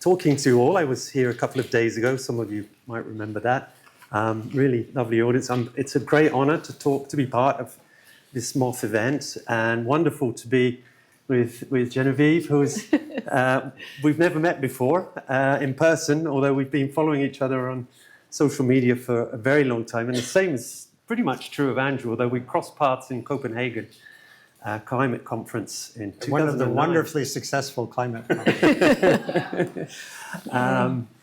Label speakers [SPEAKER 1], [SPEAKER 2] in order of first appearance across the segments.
[SPEAKER 1] Talking to you all, I was here a couple of days ago. Some of you might remember that. Really lovely audience. It's a great honor to be part of this MOTH event, and wonderful to be with Genevieve, who's we've never met before in person, although we've been following each other on social media for a very long time. And the same is pretty much true of Andrew, although we crossed paths in Copenhagen climate conference in 2009.
[SPEAKER 2] One of the wonderfully successful climate conferences.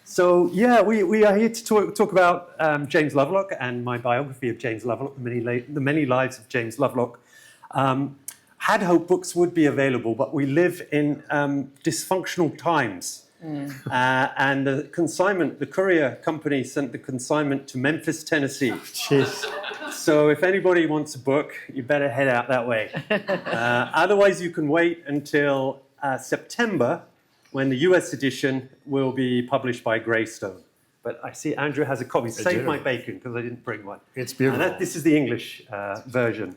[SPEAKER 1] So yeah, we are here to talk about James Lovelock and my biography of James Lovelock, the many lives of James Lovelock. Had hoped books would be available, but we live in dysfunctional times. And the consignment, the courier company sent the consignment to Memphis, Tennessee.
[SPEAKER 2] Jeez.
[SPEAKER 1] So if anybody wants a book, you better head out that way. Otherwise, you can wait until September, when the US edition will be published by Greystone. But I see Andrew has a copy. Save my bacon, because I didn't bring one.
[SPEAKER 2] It's beautiful.
[SPEAKER 1] And this is the English version.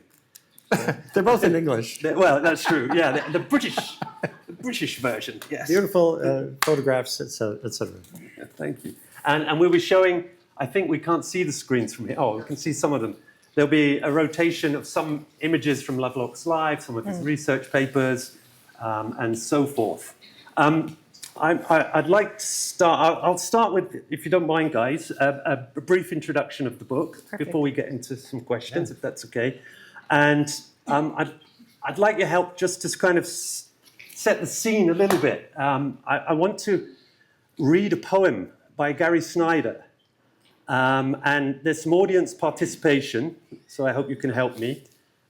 [SPEAKER 2] They're both in English.
[SPEAKER 1] Well, that's true. Yeah, the British version. Yes.
[SPEAKER 2] Beautiful photographs, etc.
[SPEAKER 1] Yeah, thank you. And we'll be showing. I think we can't see the screens from here. Oh, we can see some of them. There'll be a rotation of some images from Lovelock's life, some of his research papers, and so forth. I'd like to start. I'll start with, if you don't mind, guys, a brief introduction of the book. Perfect. Before we get into some questions, if that's okay. And I'd like your help just to kind of set the scene a little bit. I want to read a poem by Gary Snyder. And there's some audience participation, so I hope you can help me.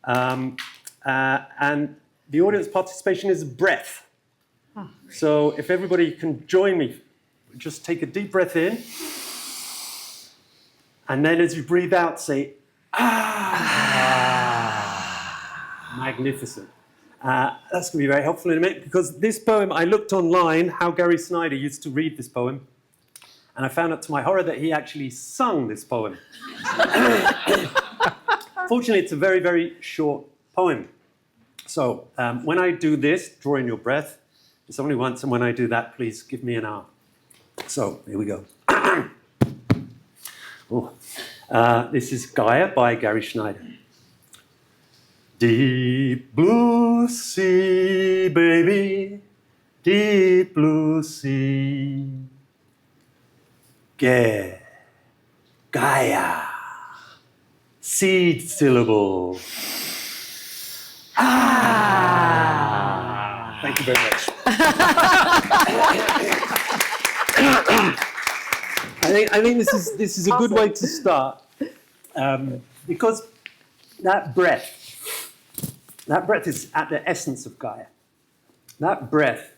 [SPEAKER 1] And the audience participation is breath. So if everybody can join me, just take a deep breath in. And then as you breathe out, say, ah. Magnificent. That's going to be very helpful in a minute, because this poem, I looked online how Gary Snyder used to read this poem. And I found out to my horror that he actually sung this poem. Fortunately, it's a very, very short poem. So when I do this, draw in your breath. It's only once, and when I do that, please give me an R. So here we go. This is Gaia by Gary Snyder. Deep blue sea, baby, deep blue sea. Gaia, seed syllable. Ah! Thank you very much. I think this is a good way to start, because that breath is at the essence of Gaia. That breath,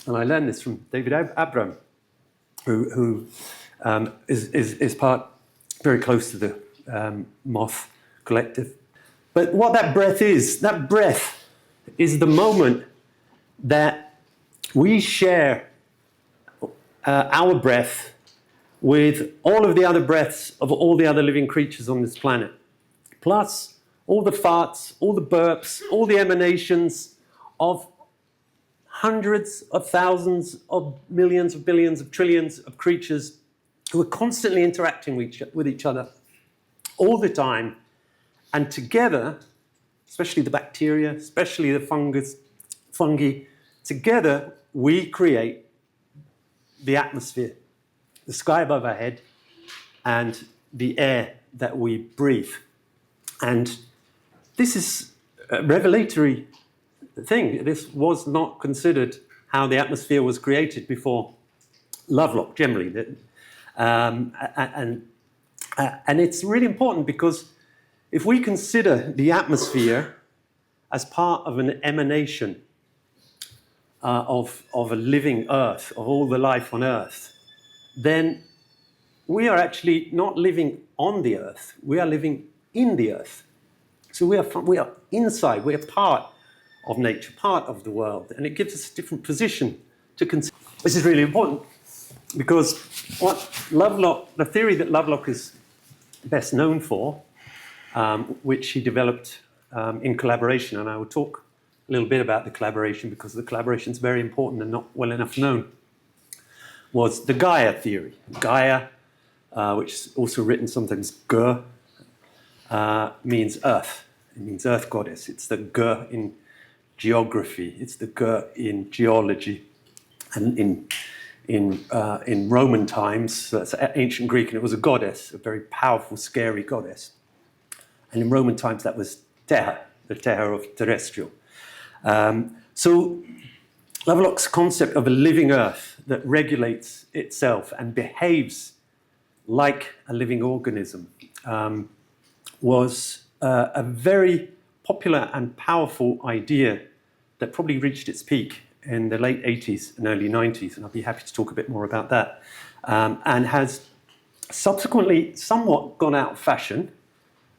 [SPEAKER 1] and I learned this from David Abram, who is part very close to the MOTH collective. But what that breath is the moment that we share our breath with all of the other breaths of all the other living creatures on this planet. Plus all the farts, all the burps, all the emanations of hundreds of thousands of millions of billions of trillions of creatures who are constantly interacting with each other all the time. And together, especially the bacteria, especially the fungi, together we create the atmosphere, the sky above our head, and the air that we breathe. And this is a revelatory thing. This was not considered how the atmosphere was created before Lovelock, generally. And it's really important, because if we consider the atmosphere as part of an emanation of a living Earth, of all the life on Earth, then we are actually not living on the Earth. We are living in the Earth. So we are inside. We are part of nature, part of the world, and it gives us a different position to consider. This is really important, because the theory that Lovelock is best known for, which he developed in collaboration, and I will talk a little bit about the collaboration because the collaboration is very important and not well enough known, was the Gaia theory. Gaia, which is also written sometimes Ge, means earth. It means earth goddess. It's the Ge in geography. It's the Ge in geology. And in Roman times, so that's ancient Greek, and it was a goddess, a very powerful, scary goddess. And in Roman times, that was Terra, the Terra of terrestrial. So Lovelock's concept of a living earth that regulates itself and behaves like a living organism was a very popular and powerful idea that probably reached its peak in the late 80s and early 90s, and I'll be happy to talk a bit more about that, and has subsequently somewhat gone out of fashion,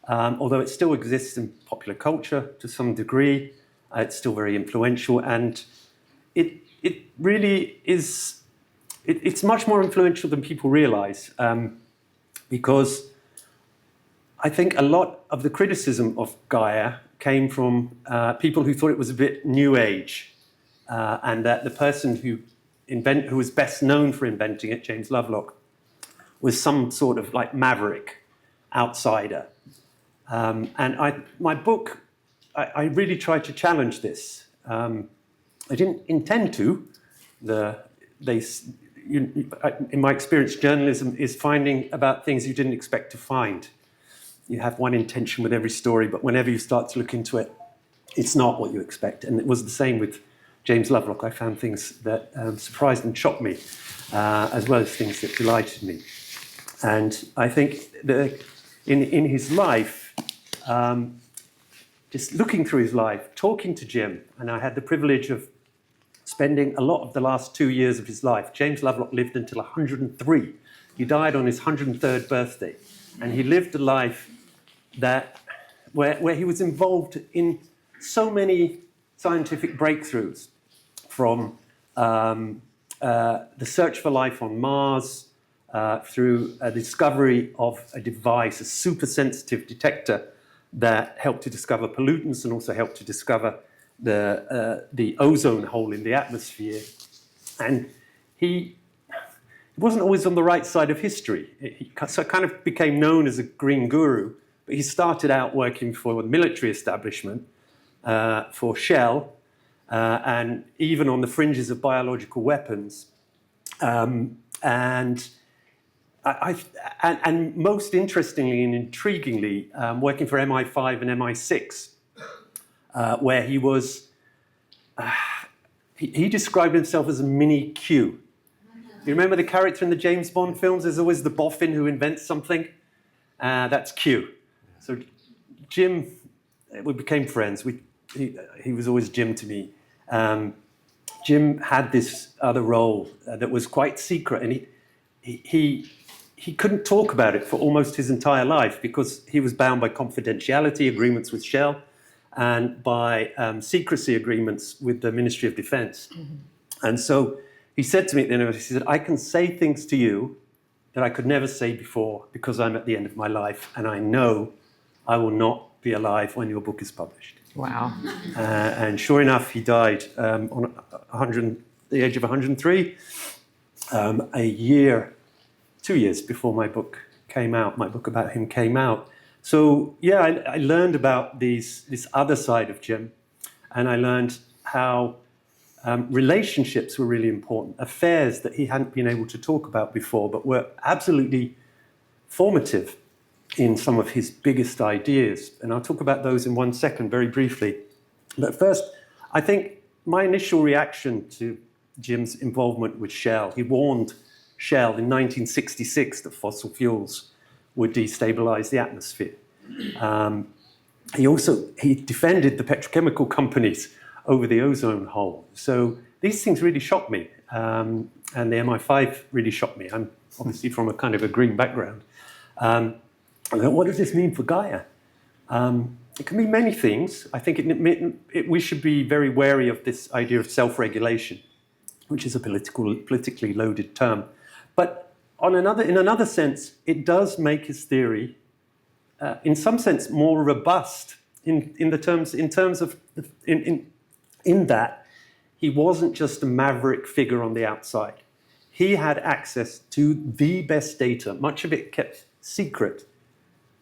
[SPEAKER 1] although it still exists in popular culture to some degree. It's still very influential, and it really is, it's much more influential than people realize, because I think a lot of the criticism of Gaia came from people who thought it was a bit new age, and that the person who was best known for inventing it, James Lovelock, was some sort of like maverick outsider. And my book, I really tried to challenge this. I didn't intend to. In my experience, journalism is finding about things you didn't expect to find. You have one intention with every story, but whenever you start to look into it, it's not what you expect. And it was the same with James Lovelock. I found things that surprised and shocked me, as well as things that delighted me. And I think that in his life, just looking through his life, talking to Jim, and I had the privilege of spending a lot of the last 2 years of his life. James Lovelock lived until 103. He died on his 103rd birthday. And he lived a life where he was involved in so many scientific breakthroughs, from the search for life on Mars, through a discovery of a device, a super sensitive detector that helped to discover pollutants and also helped to discover the ozone hole in the atmosphere. And he wasn't always on the right side of history. He kind of became known as a green guru, but he started out working for the military establishment, for Shell, and even on the fringes of biological weapons. And most interestingly and intriguingly, working for MI5 and MI6, where he was, he described himself as a mini Q. You remember the character in the James Bond films? There's always the boffin who invents something. That's Q. So Jim, we became friends. He was always Jim to me. Jim had this other role that was quite secret, and he couldn't talk about it for almost his entire life because he was bound by confidentiality agreements with Shell and by secrecy agreements with the Ministry of Defense. Mm-hmm. And so he said to me at the end of it, he said, I can say things to you that I could never say before because I'm at the end of my life and I know I will not be alive when your book is published.
[SPEAKER 3] Wow.
[SPEAKER 1] And sure enough, he died on the age of 103, 2 years before my book came out. My book about him came out. So yeah, I learned about this other side of Jim, and I learned how relationships were really important, affairs that he hadn't been able to talk about before, but were absolutely formative in some of his biggest ideas. And I'll talk about those in 1 second, very briefly. But first, I think my initial reaction to Jim's involvement with Shell, he warned Shell in 1966 that fossil fuels would destabilize the atmosphere. He defended the petrochemical companies over the ozone hole. So these things really shocked me. And the MI5 really shocked me. I'm obviously from a kind of a green background. I thought, what does this mean for Gaia? It can mean many things. I think we should be very wary of this idea of self-regulation, which is a politically loaded term. But in another sense, it does make his theory, in some sense, more robust in terms of in that he wasn't just a maverick figure on the outside. He had access to the best data, much of it kept secret,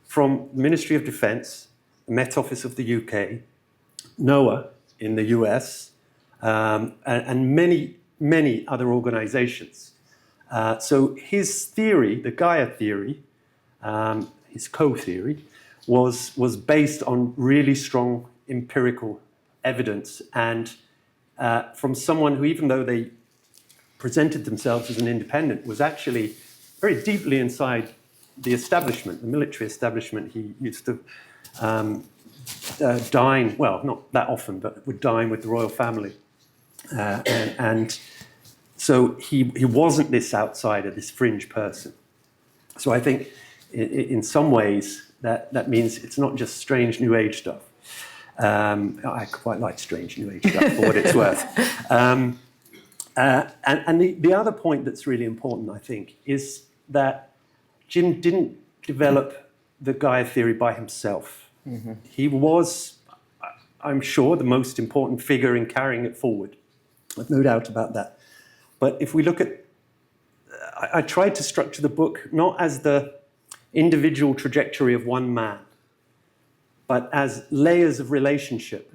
[SPEAKER 1] from the Ministry of Defence, the Met Office of the UK, NOAA in the US, and many, many other organizations. So his theory, the Gaia theory, his co-theory, was based on really strong empirical evidence, and from someone who, even though they presented themselves as an independent, was actually very deeply inside the establishment, the military establishment. He used to dine, well, not that often, but would dine with the royal family. And so he wasn't this outsider, this fringe person. So I think in some ways that means it's not just strange New Age stuff. I quite like strange New Age stuff, for what it's worth. And the other point that's really important, I think, is that Jim didn't develop the Gaia theory by himself. Mm-hmm. He was, I'm sure, the most important figure in carrying it forward. I've no doubt about that. But if we look at, I tried to structure the book not as the individual trajectory of one man, but as layers of relationship,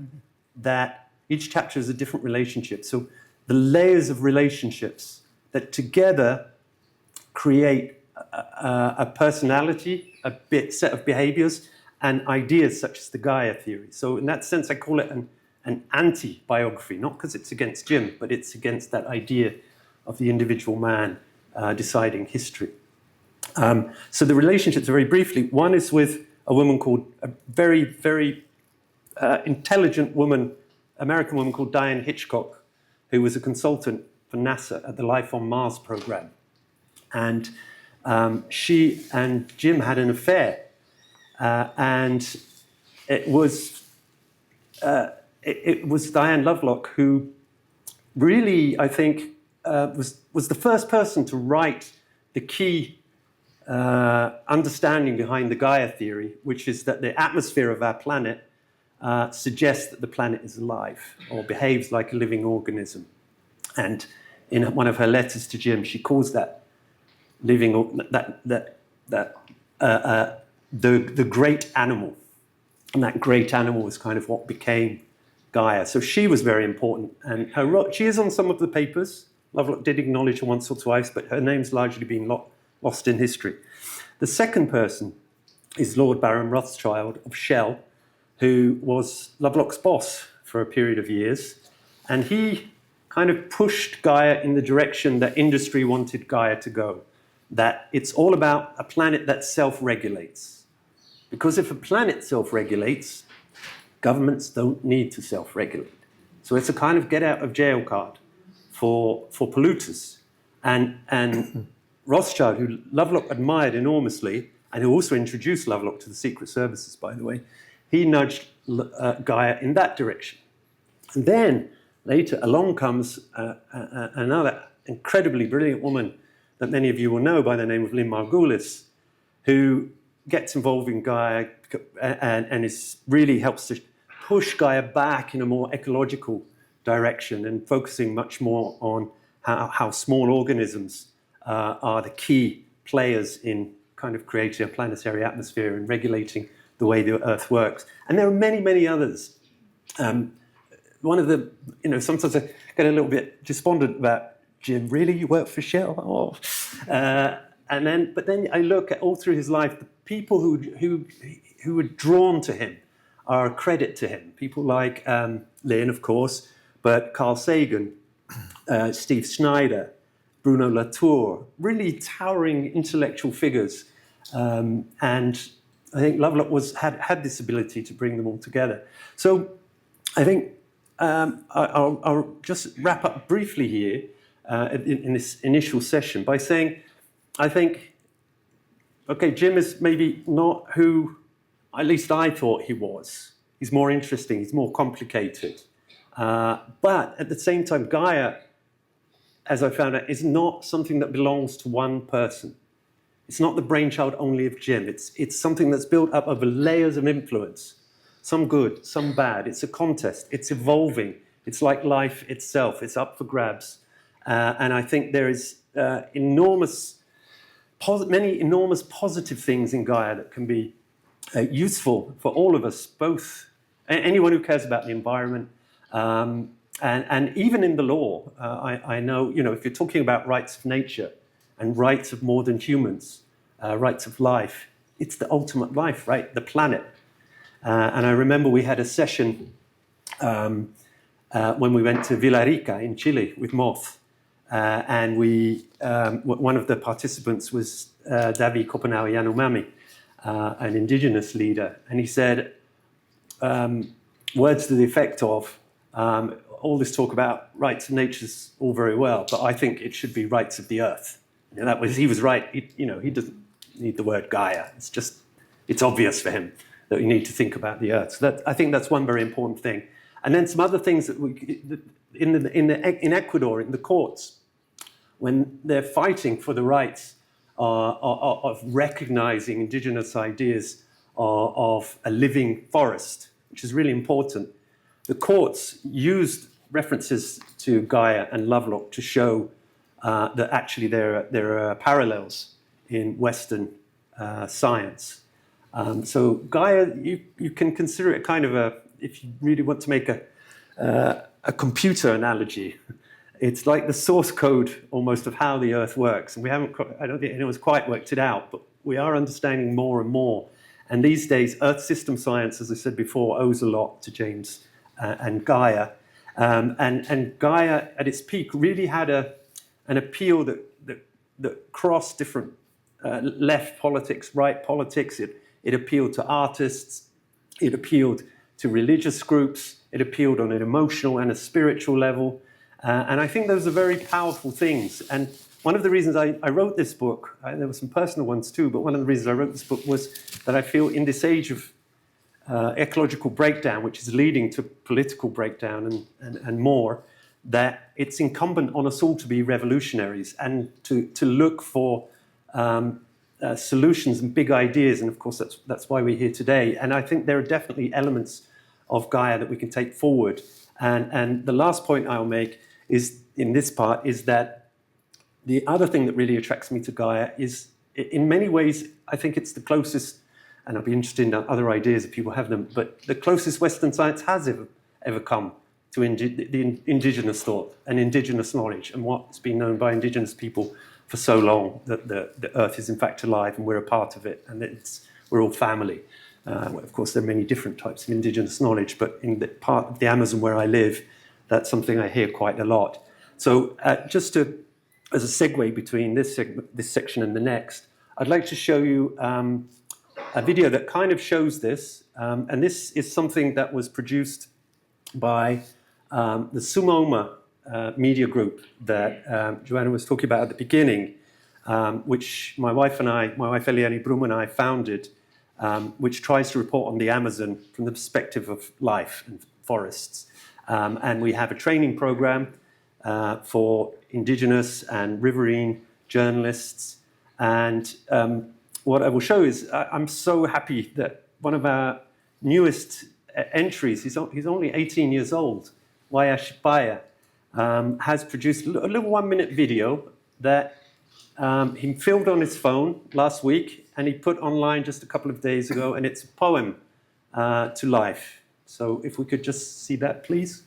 [SPEAKER 1] that each chapter is a different relationship. So the layers of relationships that together create a personality, set of behaviors, and ideas such as the Gaia theory. So in that sense, I call it an anti-biography, not because it's against Jim, but it's against that idea of the individual man deciding history. So the relationships, very briefly, one is with a woman called, a very, very intelligent woman, American woman called Diane Hitchcock, who was a consultant for NASA at the Life on Mars program. And she and Jim had an affair. And it was Diane Lovelock who really, I think, was the first person to write the key understanding behind the Gaia theory, which is that the atmosphere of our planet suggests that the planet is alive or behaves like a living organism. And in one of her letters to Jim, she calls that living, the great animal. And that great animal is kind of what became Gaia. So she was very important. And she is on some of the papers. Lovelock did acknowledge her once or twice, but her name's largely been lost in history. The second person is Lord Baron Rothschild of Shell, who was Lovelock's boss for a period of years. And he kind of pushed Gaia in the direction that industry wanted Gaia to go, that it's all about a planet that self-regulates. Because if a planet self-regulates, governments don't need to self-regulate. So it's a kind of get-out-of-jail card for polluters. And Rothschild, who Lovelock admired enormously, and who also introduced Lovelock to the Secret Services, by the way, he nudged Gaia in that direction. And then later along comes another incredibly brilliant woman that many of you will know by the name of Lynn Margulis, who gets involved in Gaia and really helps to push Gaia back in a more ecological direction and focusing much more on how small organisms are the key players in kind of creating a planetary atmosphere and regulating the way the Earth works. And there are many, many others. One of the, sometimes I get a little bit despondent about, Jim, really, you work for Shell? Oh. But then I look at all through his life, the people who were drawn to him are a credit to him. People like Lynn, of course, but Carl Sagan, Steve Schneider, Bruno Latour, really towering intellectual figures. And I think Lovelock had this ability to bring them all together. So I think I'll just wrap up briefly here in this initial session by saying, I think, okay, Jim is maybe not who at least I thought he was. He's more interesting, he's more complicated. But at the same time, Gaia, as I found out, is not something that belongs to one person. It's not the brainchild only of Jim. It's something that's built up over layers of influence, some good, some bad. It's a contest. It's evolving. It's like life itself. It's up for grabs. And I think there is many enormous positive things in Gaia that can be useful for all of us, both anyone who cares about the environment, and even in the law. I know, if you're talking about rights of nature and rights of more than humans, rights of life, it's the ultimate life, right? The planet. And I remember we had a session when we went to Villarrica in Chile with MOTH. And one of the participants was Davi Kopanau Yanomami, an indigenous leader. And he said, words to the effect of, all this talk about rights of nature is all very well, but I think it should be rights of the earth. And he was right. He doesn't need the word Gaia. It's obvious for him that we need to think about the earth. So I think that's one very important thing. And then some other things that in Ecuador, in the courts, when they're fighting for the rights of recognizing indigenous ideas of a living forest, which is really important, the courts used references to Gaia and Lovelock to show that actually there are parallels in Western science. So Gaia, you can consider it kind of if you really want to make a computer analogy, it's like the source code almost of how the Earth works. And I don't think anyone's quite worked it out, but we are understanding more and more. And these days, Earth system science, as I said before, owes a lot to James and Gaia. And Gaia, at its peak, really had an appeal that crossed different left politics, right politics. It appealed to artists. It appealed to religious groups. It appealed on an emotional and a spiritual level. And I think those are very powerful things. And one of the reasons I wrote this book, there were some personal ones too, but one of the reasons I wrote this book was that I feel in this age of ecological breakdown, which is leading to political breakdown and more, that it's incumbent on us all to be revolutionaries and to look for solutions and big ideas. And of course, that's why we're here today. And I think there are definitely elements of Gaia that we can take forward. And the last point I'll make is, in this part, is that the other thing that really attracts me to Gaia is, in many ways, I think it's the closest, and I'll be interested in other ideas if people have them, but the closest Western science has ever come to the indigenous thought and indigenous knowledge and what's been known by indigenous people for so long, that the Earth is in fact alive and we're a part of it, and we're all family. Of course, there are many different types of indigenous knowledge, but in the part of the Amazon where I live, that's something I hear quite a lot. So as a segue between this section and the next, I'd like to show you a video that kind of shows this. And this is something that was produced by the Sumoma media group that Joanna was talking about at the beginning, which my wife Eliane Brum and I founded, which tries to report on the Amazon from the perspective of life and forests. And we have a training program for indigenous and riverine journalists. And what I will show is I'm so happy that one of our newest entries, he's only 18 years old, Wayash Baya, has produced a little 1-minute video that he filmed on his phone last week and he put online just a couple of days ago, and it's a poem to life. So if we could just see that, please.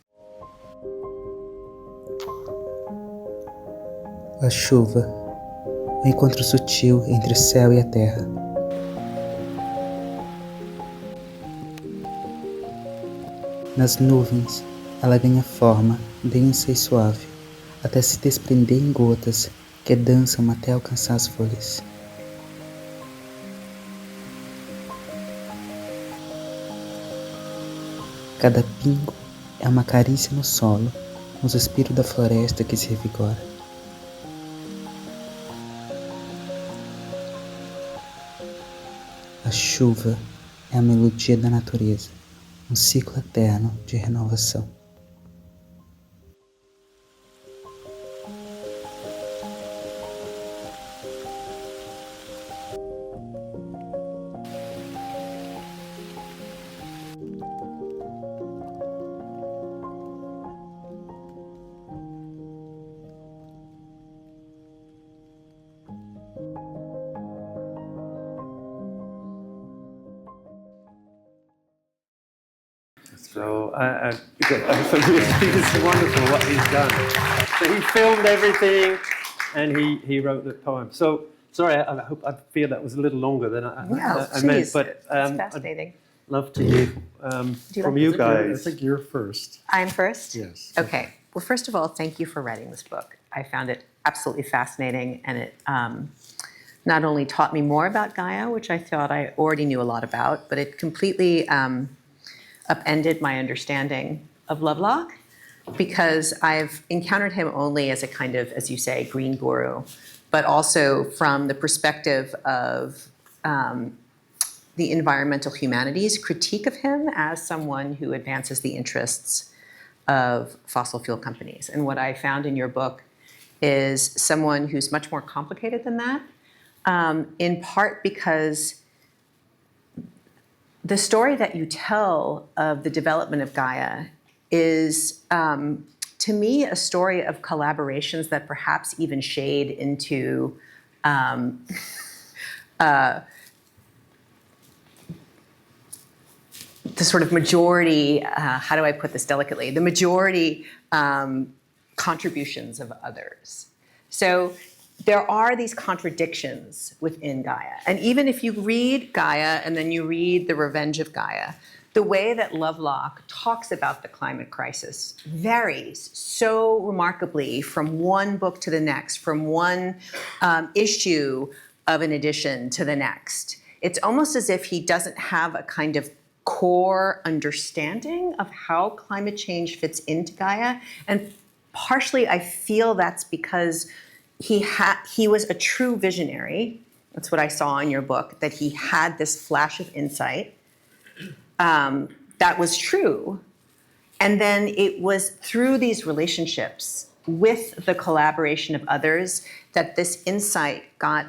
[SPEAKER 3] A chuva, o encontro sutil entre o céu e a terra. Nas nuvens, ela ganha forma densa e suave, até se desprender em gotas que dançam até alcançar as folhas. Cada pingo é uma carícia no solo, um suspiro da floresta que se revigora. A chuva é a melodia da natureza, um ciclo eterno de renovação.
[SPEAKER 1] So it's wonderful what he's done. So he filmed everything, and he wrote the poem. So sorry, I fear that was a little longer than I
[SPEAKER 4] Please.
[SPEAKER 1] meant, but
[SPEAKER 4] It's fascinating.
[SPEAKER 1] I'd love to hear from you
[SPEAKER 2] I
[SPEAKER 1] guys.
[SPEAKER 2] think you're first.
[SPEAKER 4] I'm first?
[SPEAKER 2] Yes.
[SPEAKER 4] Okay. Well, first of all, thank you for writing this book. I found it absolutely fascinating, and it not only taught me more about Gaia, which I thought I already knew a lot about, but it completely upended my understanding of Lovelock, because I've encountered him only as a kind of, as you say, green guru, but also from the perspective of the environmental humanities critique of him as someone who advances the interests of fossil fuel companies. And what I found in your book is someone who's much more complicated than that, in part because the story that you tell of the development of Gaia is, to me, a story of collaborations that perhaps even shade into the sort of majority, how do I put this delicately, the majority contributions of others. So there are these contradictions within Gaia. And even if you read Gaia and then you read The Revenge of Gaia, the way that Lovelock talks about the climate crisis varies so remarkably from one book to the next, from one issue of an edition to the next. It's almost as if he doesn't have a kind of core understanding of how climate change fits into Gaia. And partially I feel that's because he was a true visionary. That's what I saw in your book, that he had this flash of insight that was true. And then it was through these relationships with the collaboration of others that this insight got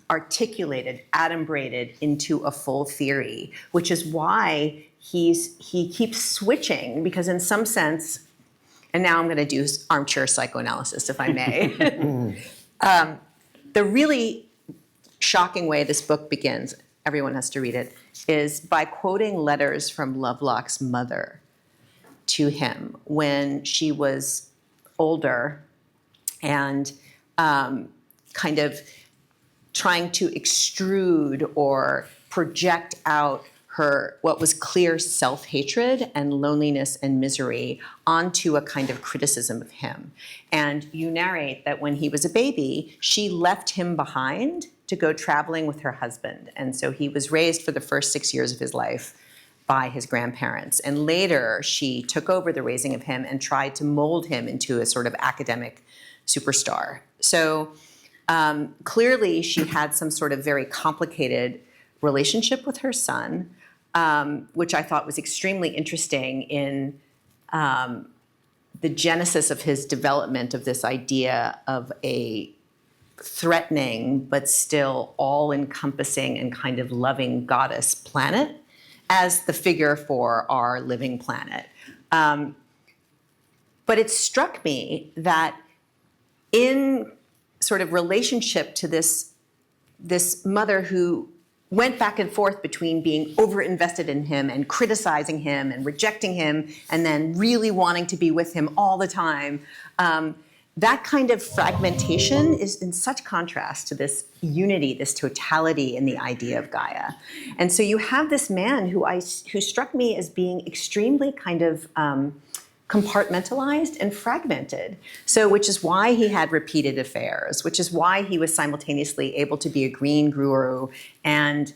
[SPEAKER 4] articulated, adumbrated into a full theory, which is why he keeps switching, because in some sense, and now I'm going to do armchair psychoanalysis, if I may. The really shocking way this book begins, everyone has to read it, is by quoting letters from Lovelock's mother to him when she was older and kind of trying to extrude or project out her what was clear self-hatred and loneliness and misery onto a kind of criticism of him. And you narrate that when he was a baby, she left him behind to go traveling with her husband. And so he was raised for the first 6 years of his life by his grandparents. And later she took over the raising of him and tried to mold him into a sort of academic superstar. So clearly she had some sort of very complicated relationship with her son, which I thought was extremely interesting in the genesis of his development of this idea of a threatening but still all-encompassing and kind of loving goddess planet as the figure for our living planet. But it struck me that in sort of relationship to this mother who went back and forth between being over-invested in him and criticizing him and rejecting him and then really wanting to be with him all the time, that kind of fragmentation is in such contrast to this unity, this totality in the idea of Gaia. And so you have this man who struck me as being extremely kind of compartmentalized and fragmented. So, which is why he had repeated affairs, which is why he was simultaneously able to be a green guru and,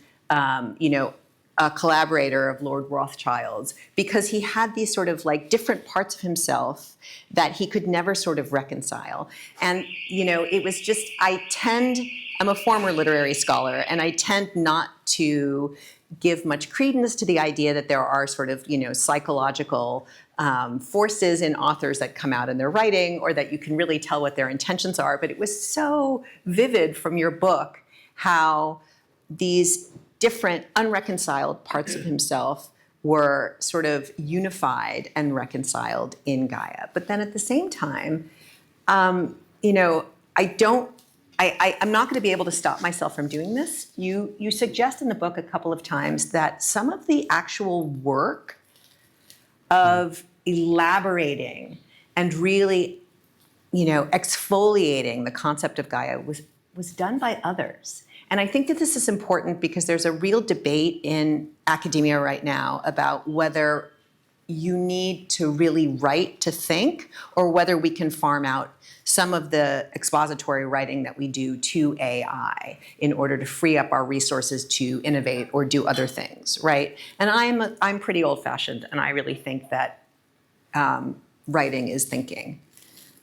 [SPEAKER 4] a collaborator of Lord Rothschild's, because he had these sort of like different parts of himself that he could never sort of reconcile. And, it was just, I'm a former literary scholar, and I tend not to give much credence to the idea that there are sort of, psychological forces in authors that come out in their writing, or that you can really tell what their intentions are. But it was so vivid from your book how these different unreconciled parts of himself were sort of unified and reconciled in Gaia. But then at the same time, I'm not going to be able to stop myself from doing this. You suggest in the book a couple of times that some of the actual work of elaborating and really, exfoliating the concept of Gaia was done by others. And I think that this is important because there's a real debate in academia right now about whether you need to really write to think, or whether we can farm out some of the expository writing that we do to AI in order to free up our resources to innovate or do other things, right? And I'm pretty old-fashioned, and I really think that writing is thinking.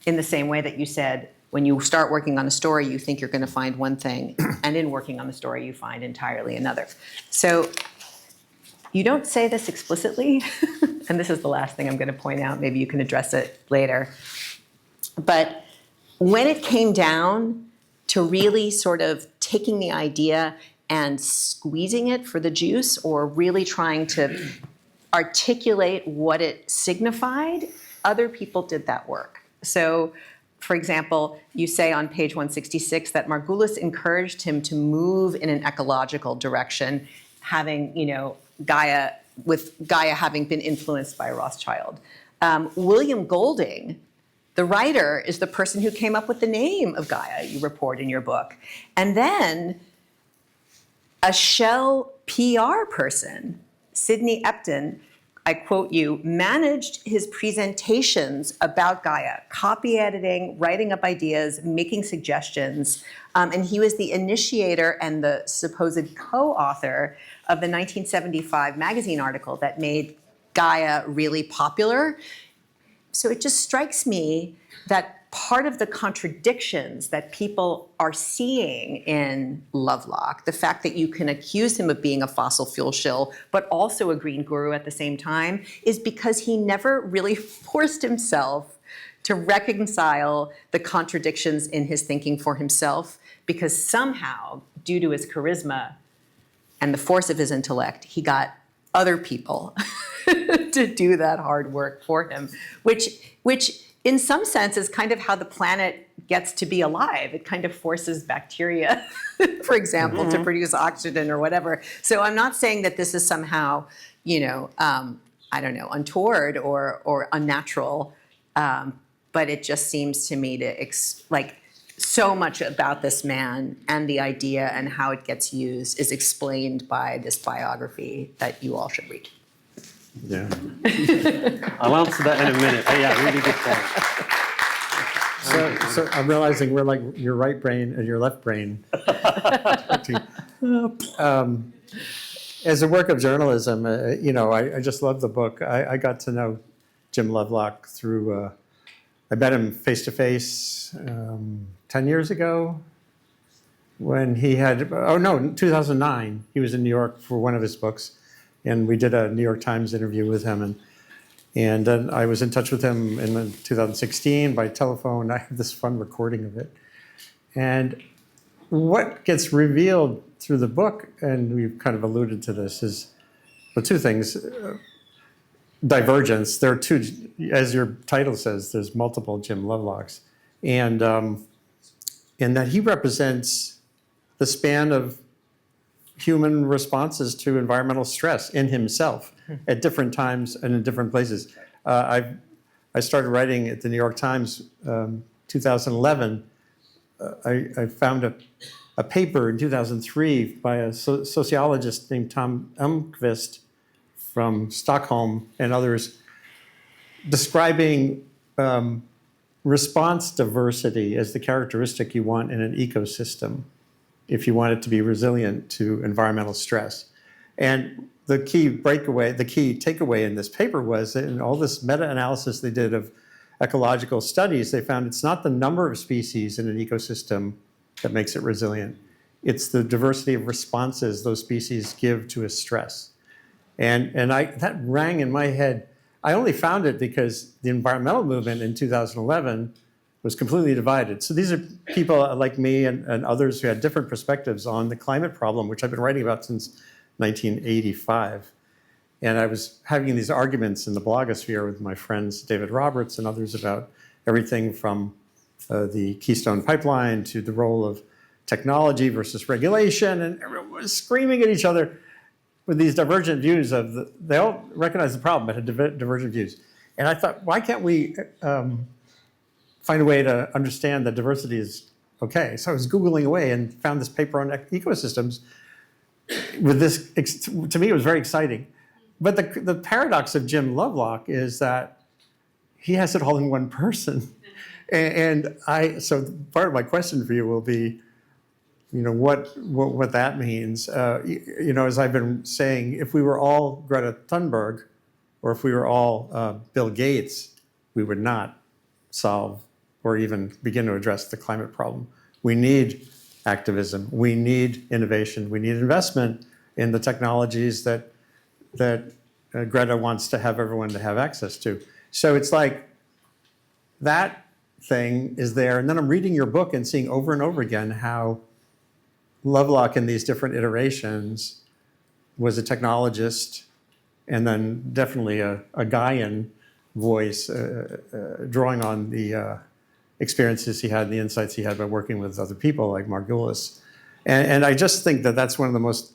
[SPEAKER 4] In the same way that you said, when you start working on a story, you think you're going to find one thing, and in working on the story, you find entirely another. So you don't say this explicitly, and this is the last thing I'm going to point out. Maybe you can address it later. But when it came down to really sort of taking the idea and squeezing it for the juice, or really trying to articulate what it signified, other people did that work. So, for example, you say on page 166 that Margulis encouraged him to move in an ecological direction, having, Gaia having been influenced by Rothschild. William Golding, the writer, is the person who came up with the name of Gaia, you report in your book. And then a Shell PR person, Sidney Epton, I quote you, managed his presentations about Gaia, copy editing, writing up ideas, making suggestions, and he was the initiator and the supposed co-author of the 1975 magazine article that made Gaia really popular. So it just strikes me that part of the contradictions that people are seeing in Lovelock, the fact that you can accuse him of being a fossil fuel shill, but also a green guru at the same time, is because he never really forced himself to reconcile the contradictions in his thinking for himself, because somehow, due to his charisma and the force of his intellect, he got other people to do that hard work for him, which in some sense is kind of how the planet gets to be alive. It kind of forces bacteria, for example, to produce oxygen or whatever. So I'm not saying that this is somehow, untoward or unnatural, but it just seems to me to so much about this man and the idea and how it gets used is explained by this biography that you all should read.
[SPEAKER 1] Yeah. I'll answer that in a minute. But yeah, really good point.
[SPEAKER 2] So I'm realizing we're like your right brain and your left brain. As a work of journalism, I just love the book. I got to know Jim Lovelock through, I met him face to face 10 years ago when he had, 2009. He was in New York for one of his books. And we did a New York Times interview with him. And then I was in touch with him in 2016 by telephone. I have this fun recording of it. And what gets revealed through the book, and we've kind of alluded to this, is two things. Divergence. There are two, as your title says, there's multiple Jim Lovelocks. And in that he represents the span of human responses to environmental stress in himself at different times and in different places. I started writing at the New York Times 2011. I found a paper in 2003 by a sociologist named Tom Elmqvist from Stockholm and others describing response diversity as the characteristic you want in an ecosystem if you want it to be resilient to environmental stress. And the key takeaway in this paper was that in all this meta-analysis they did of ecological studies, they found it's not the number of species in an ecosystem that makes it resilient. It's the diversity of responses those species give to a stress. And that rang in my head. I only found it because the environmental movement in 2011 was completely divided. So these are people like me and others who had different perspectives on the climate problem, which I've been writing about since 1985. And I was having these arguments in the blogosphere with my friends David Roberts and others about everything from the Keystone Pipeline to the role of technology versus regulation, and everyone was screaming at each other. with these divergent views they all recognize the problem, but had divergent views. And I thought, why can't we find a way to understand that diversity is okay? So I was Googling away and found this paper on ecosystems with this, to me, it was very exciting. But the paradox of Jim Lovelock is that he has it all in one person. So part of my question for you will be, what that means. As I've been saying, if we were all Greta Thunberg, or if we were all Bill Gates, we would not solve or even begin to address the climate problem. We need activism. We need innovation. We need investment in the technologies that Greta wants to have everyone to have access to. So it's like that thing is there. And then I'm reading your book and seeing over and over again how Lovelock in these different iterations was a technologist and then definitely a Gaian voice, drawing on the experiences he had and the insights he had by working with other people like Margulis. And I just think that that's one of the most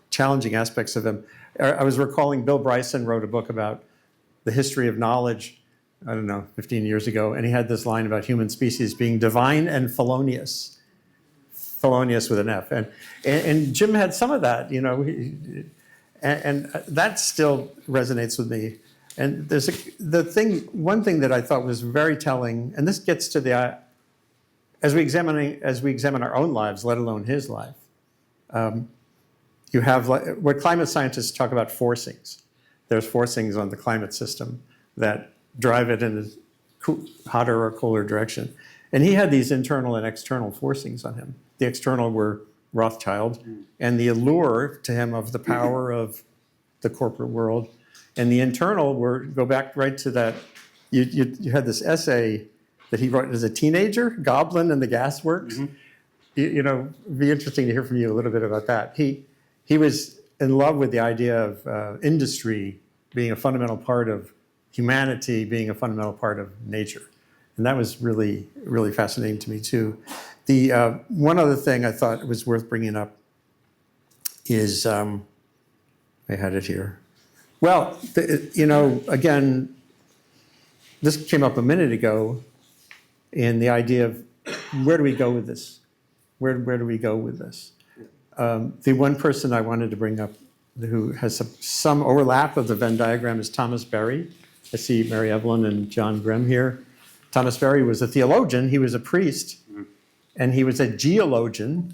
[SPEAKER 2] challenging aspects of him. I was recalling Bill Bryson wrote a book about the history of knowledge, 15 years ago, and he had this line about human species being divine and felonious. Felonious with an F. And Jim had some of that, and that still resonates with me. And there's one thing that I thought was very telling, and this gets to as we examine our own lives, let alone his life, you have what climate scientists talk about forcings. There's forcings on the climate system that drive it in a hotter or cooler direction. And he had these internal and external forcings on him. The external were Rothschild, and the allure to him of the power of the corporate world. And the internal go back right to that. You had this essay that he wrote as a teenager, Goblin and the Gas Works. It'd be interesting to hear from you a little bit about that. He was in love with the idea of industry being a fundamental part of humanity, being a fundamental part of nature. And that was really, really fascinating to me too. The one other thing I thought was worth bringing up is, I had it here. Well, again, this came up a minute ago in the idea of where do we go with this? Where do we go with this? The one person I wanted to bring up who has some overlap of the Venn diagram is Thomas Berry. I see Mary Evelyn and John Grimm here. Thomas Berry was a theologian, he was a priest, and he was a geologian,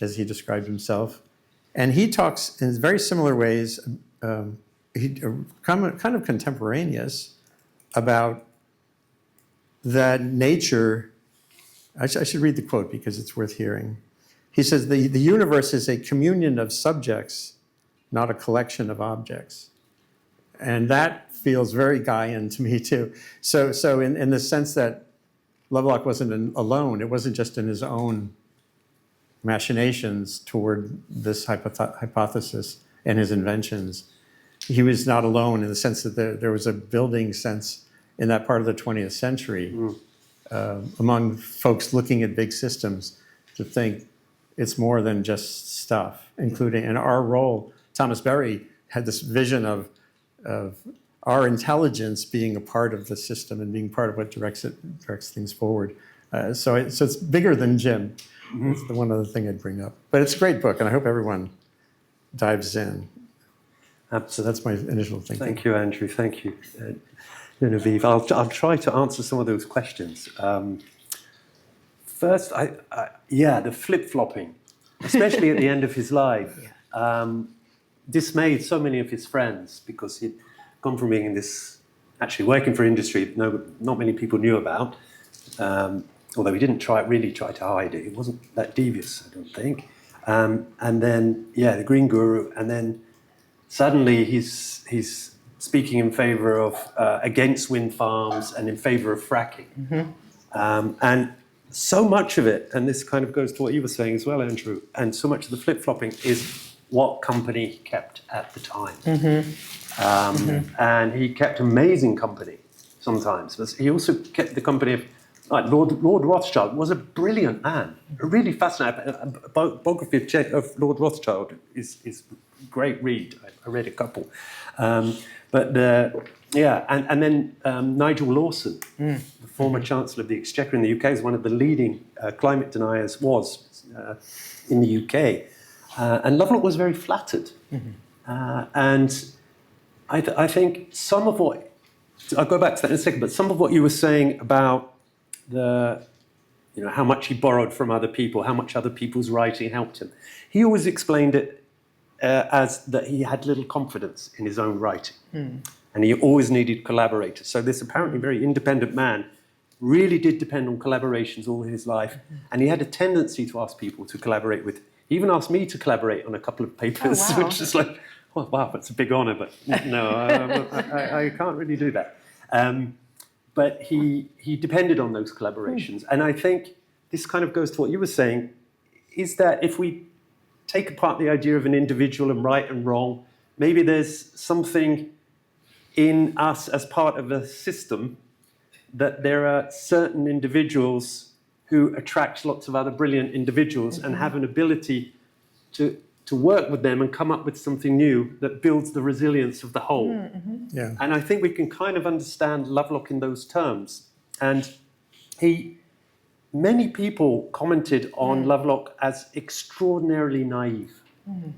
[SPEAKER 2] as he described himself. And he talks in very similar ways, kind of contemporaneous, about that nature. I should read the quote because it's worth hearing. He says, the universe is a communion of subjects, not a collection of objects. And that feels very Gaian to me too. So in the sense that Lovelock wasn't alone, it wasn't just in his own machinations toward this hypothesis and his inventions. He was not alone in the sense that there was a building sense in that part of the 20th century among folks looking at big systems to think it's more than just stuff, including, and our role, Thomas Berry had this vision of our intelligence being a part of the system and being part of what directs things forward. So it's bigger than Jim. That's the one other thing I'd bring up. But it's a great book, and I hope everyone dives in.
[SPEAKER 1] Absolutely.
[SPEAKER 2] So that's my initial thinking.
[SPEAKER 1] Thank you, Andrew. Thank you, Genevieve. I'll try to answer some of those questions. First, the flip-flopping, especially at the end of his life, dismayed so many of his friends because he'd gone from being in this, actually working for industry not many people knew about, although he didn't really try to hide it. It wasn't that devious, I don't think. And then, the Green Guru, and then suddenly he's speaking in favor of, against wind farms and in favor of fracking. And so much of it, and this kind of goes to what you were saying as well, Andrew, and so much of the flip-flopping is what company he kept at the time. And he kept amazing company sometimes, but he also kept the company of, like Lord Rothschild was a brilliant man, a really fascinating. A biography of Lord Rothschild is great read. I read a couple. And then Nigel Lawson, the former Chancellor of the Exchequer in the UK, is one of the leading climate deniers, in the UK. And Lovelock was very flattered. And I think some of what, I'll go back to that in a second, but some of what you were saying about how much he borrowed from other people, how much other people's writing helped him. He always explained it as that he had little confidence in his own writing. And he always needed collaborators. So this apparently very independent man really did depend on collaborations all his life. And he had a tendency to ask people to collaborate with. He even asked me to collaborate on a couple of papers, which is like, oh, wow, that's a big honor, but no, I can't really do that. But he depended on those collaborations. And I think this kind of goes to what you were saying, is that if we take apart the idea of an individual and right and wrong, maybe there's something in us as part of a system that there are certain individuals who attract lots of other brilliant individuals and have an ability to work with them and come up with something new that builds the resilience of the whole.
[SPEAKER 2] Yeah.
[SPEAKER 1] And I think we can kind of understand Lovelock in those terms. And many people commented on Lovelock as extraordinarily naive,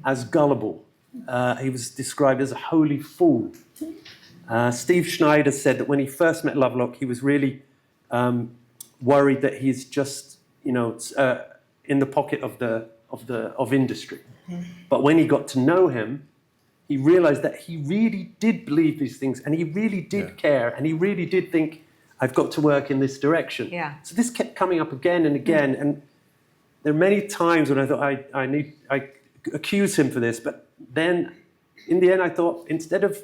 [SPEAKER 1] as gullible. He was described as a holy fool. Steve Schneider said that when he first met Lovelock, he was really worried that he's just, in the pocket of industry. But when he got to know him, he realized that he really did believe these things, and he really did care, and he really did think, I've got to work in this direction.
[SPEAKER 4] Yeah.
[SPEAKER 1] So this kept coming up again and again, and there are many times when I thought I accuse him for this, but then in the end I thought, instead of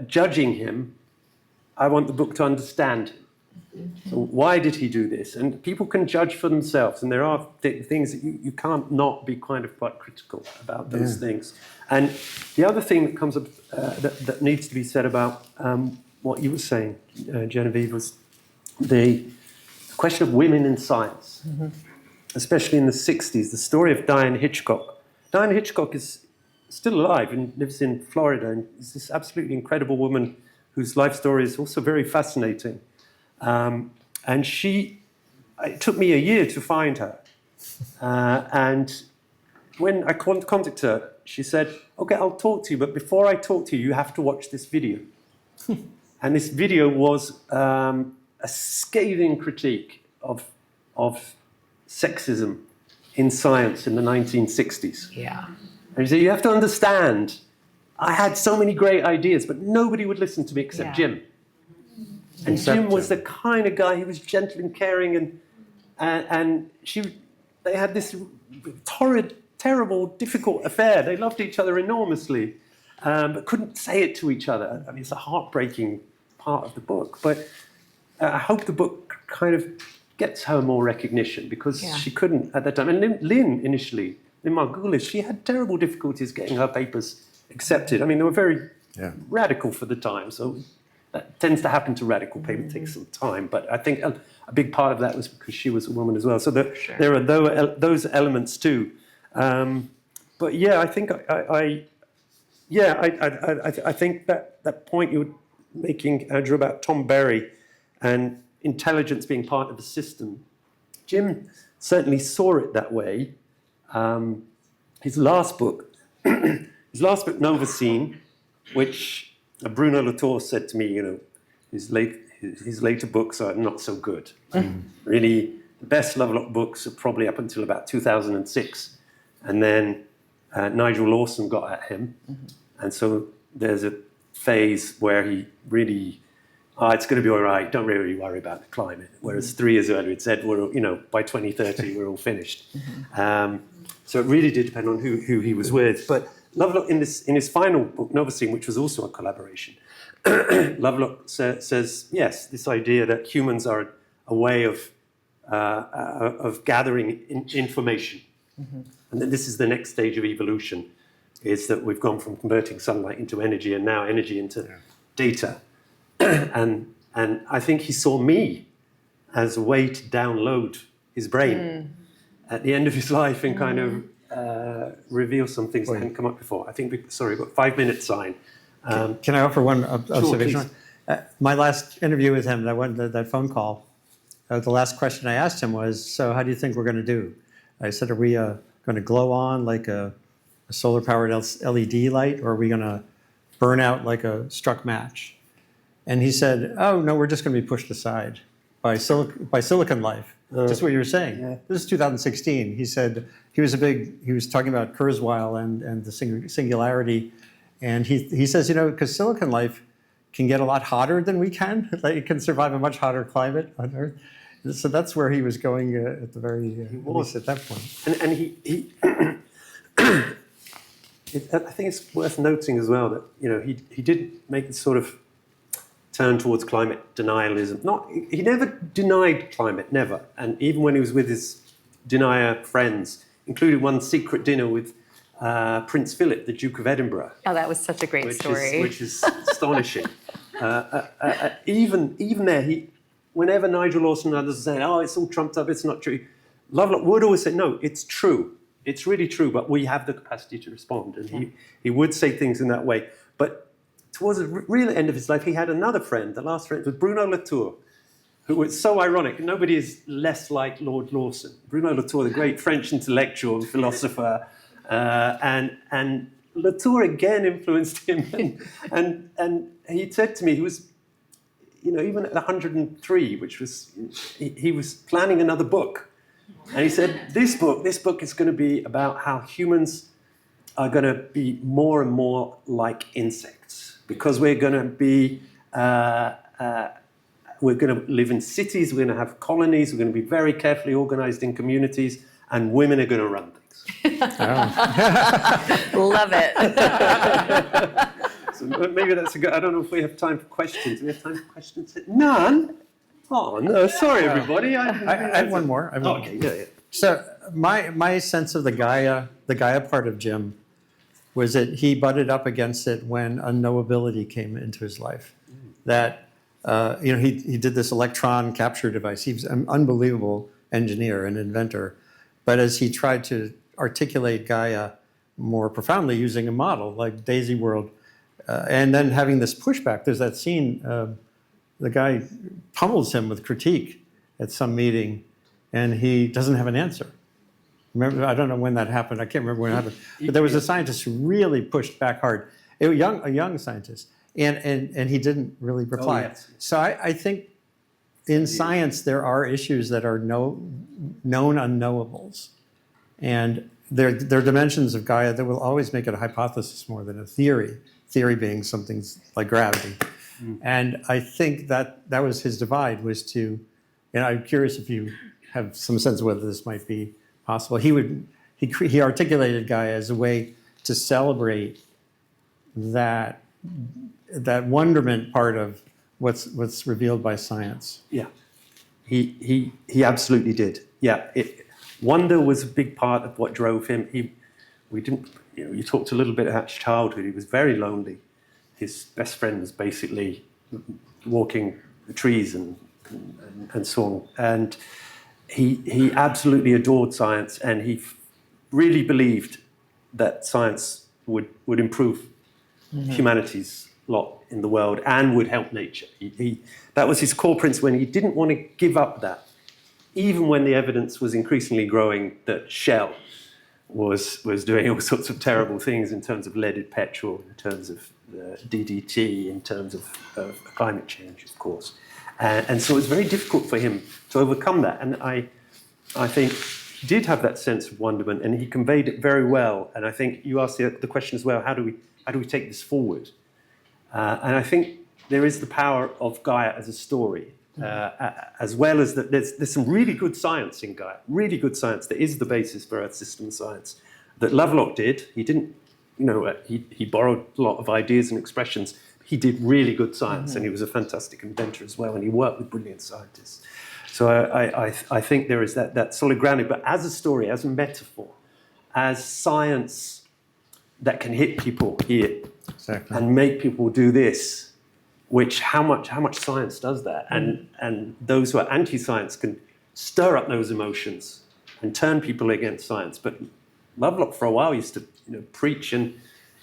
[SPEAKER 1] judging him, I want the book to understand him. So why did he do this? And people can judge for themselves, and there are things that you can't not be kind of quite critical about those things. And the other thing that comes up that needs to be said about what you were saying, Genevieve, was the question of women in science, especially in the 60s, the story of Diane Hitchcock. Diane Hitchcock is still alive and lives in Florida, and is this absolutely incredible woman whose life story is also very fascinating. And it took me a year to find her. And when I contacted her, she said, okay, I'll talk to you, but before I talk to you, you have to watch this video. And this video was a scathing critique of sexism in science in the 1960s.
[SPEAKER 4] Yeah.
[SPEAKER 1] And she said, you have to understand, I had so many great ideas, but nobody would listen to me except Jim. And Jim was the kind of guy, he was gentle and caring, and they had this torrid, terrible, difficult affair. They loved each other enormously, but couldn't say it to each other. I mean, it's a heartbreaking part of the book. But I hope the book kind of gets her more recognition, because she couldn't at that time. And Lynn Margulis, she had terrible difficulties getting her papers accepted. I mean, they were very radical for the time, so that tends to happen to radical people. It takes some time, but I think a big part of that was because she was a woman as well. So there are those elements too. But yeah, I think I think that point you were making, Andrew, about Tom Berry and intelligence being part of the system. Jim certainly saw it that way. His last book, Nova Scene, which Bruno Latour said to me, his later books are not so good. Really, the best Lovelock books are probably up until about 2006. And then Nigel Lawson got at him. And so there's a phase where he really, it's going to be all right, don't really worry about the climate. Whereas 3 years earlier it said, by 2030 we're all finished. So it really did depend on who he was with. But Lovelock, in his final book, Nova Scene, which was also a collaboration, Lovelock says, yes, this idea that humans are a way of gathering information. And that this is the next stage of evolution, is that we've gone from converting sunlight into energy and now energy into data. and I think he saw me as a way to download his brain at the end of his life and kind of reveal some things that hadn't come up before. I think, sorry, we've got 5-minute sign.
[SPEAKER 2] Can I offer one observation?
[SPEAKER 1] Please.
[SPEAKER 2] My last interview with him, that phone call, the last question I asked him was, so how do you think we're going to do? I said, are we going to glow on like a solar-powered LED light, or are we going to burn out like a struck match? And he said, oh, no, we're just going to be pushed aside by Silicon Life. Just what you were saying.
[SPEAKER 1] Yeah.
[SPEAKER 2] This is 2016. He said he was talking about Kurzweil and the singularity. And he says, because Silicon Life can get a lot hotter than we can. Like, it can survive a much hotter climate on Earth. So that's where he was going at the very, at least at that point.
[SPEAKER 1] And he I think it's worth noting as well that, he did make this sort of turn towards climate denialism. He never denied climate, never. And even when he was with his denier friends, including one secret dinner with Prince Philip, the Duke of Edinburgh.
[SPEAKER 4] Oh, that was such a great story.
[SPEAKER 1] Which is astonishing. Even there, whenever Nigel Lawson and others said, oh, it's all trumped up, it's not true, Lovelock would always say, no, it's true. It's really true, but we have the capacity to respond. And he would say things in that way. But towards the real end of his life, he had another friend, the last friend, was Bruno Latour, who was so ironic. Nobody is less like Lord Lawson. Bruno Latour, the great French intellectual and philosopher, and Latour again influenced him. And he said to me, he was, even at 103, which was, he was planning another book. And he said, this book is going to be about how humans are going to be more and more like insects, because we're going to be, we're going to live in cities, we're going to have colonies, we're going to be very carefully organized in communities, and women are going to run things.
[SPEAKER 4] Love it.
[SPEAKER 1] So maybe that's a good, I don't know if we have time for questions. Do we have time for questions? None? Oh, no, sorry, everybody.
[SPEAKER 2] I have one more.
[SPEAKER 1] Okay, yeah.
[SPEAKER 2] So my sense of the Gaia part of Jim was that he butted up against it when unknowability came into his life. That, he did this electron capture device. He was an unbelievable engineer and inventor. But as he tried to articulate Gaia more profoundly using a model like Daisy World, and then having this pushback, there's that scene, the guy pummels him with critique at some meeting, and he doesn't have an answer. Remember, I don't know when that happened. I can't remember when it happened. But there was a scientist who really pushed back hard, a young scientist, and he didn't really reply.
[SPEAKER 1] Oh, yes.
[SPEAKER 2] So I think in science there are issues that are known unknowables, and there are dimensions of Gaia that will always make it a hypothesis more than a theory. Theory being something like gravity. And I think that was his divide, was to, and I'm curious if you have some sense of whether this might be possible. He articulated Gaia as a way to celebrate that wonderment part of what's revealed by science.
[SPEAKER 1] Yeah, he absolutely did. Yeah, wonder was a big part of what drove him. You talked a little bit about his childhood. He was very lonely. His best friend was basically walking the trees and so on. And he absolutely adored science, and he really believed that science would improve humanity's lot in the world and would help nature. That was his core principle, and he didn't want to give up that, even when the evidence was increasingly growing that Shell was doing all sorts of terrible things in terms of leaded petrol, in terms of DDT, in terms of climate change, of course. And so it was very difficult for him to overcome that. And I think he did have that sense of wonderment, and he conveyed it very well. And I think you asked the question as well, how do we take this forward? And I think there is the power of Gaia as a story, as well as that there's some really good science in Gaia, really good science that is the basis for Earth system science that Lovelock did. He didn't, he borrowed a lot of ideas and expressions. He did really good science, and he was a fantastic inventor as well, and he worked with brilliant scientists. So I think there is that solid grounding, but as a story, as a metaphor, as science that can hit people here and make people do this, which how much science does that, and those who are anti-science can stir up those emotions and turn people against science. But Lovelock for a while used to preach in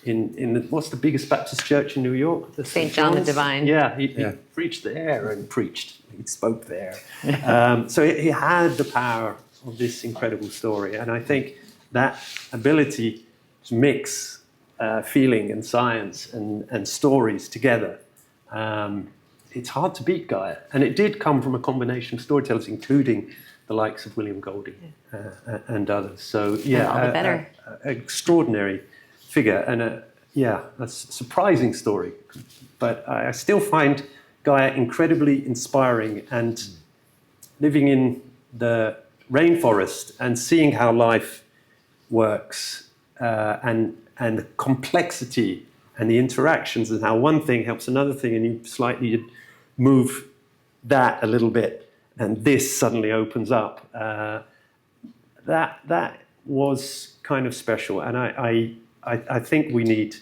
[SPEAKER 1] the, what's the biggest Baptist church in New York? The
[SPEAKER 4] St. John the
[SPEAKER 1] John's?
[SPEAKER 4] Divine.
[SPEAKER 1] Yeah, he preached there and preached. He spoke there. So he had the power of this incredible story. And I think that ability to mix feeling and science and stories together, it's hard to beat Gaia. And it did come from a combination of storytellers, including the likes of William Golding and others. So yeah,
[SPEAKER 4] all the better.
[SPEAKER 1] An extraordinary figure and a surprising story. But I still find Gaia incredibly inspiring, and living in the rainforest and seeing how life works and the complexity and the interactions and how one thing helps another thing, and you slightly move that a little bit and this suddenly opens up. That was kind of special, and I think we need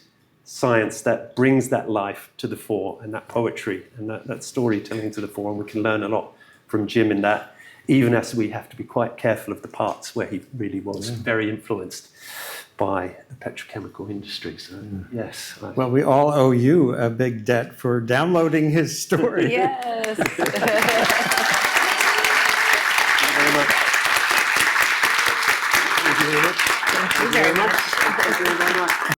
[SPEAKER 1] science that brings that life to the fore and that poetry and that storytelling to the fore, and we can learn a lot from Jim in that, even as we have to be quite careful of the parts where he really was very influenced by the petrochemical industry. So yes.
[SPEAKER 2] Well, we all owe you a big debt for downloading his story.
[SPEAKER 4] Yes.
[SPEAKER 1] Thank you very much. Thank you very much.
[SPEAKER 4] Thank you very much.
[SPEAKER 1] Thank you very much.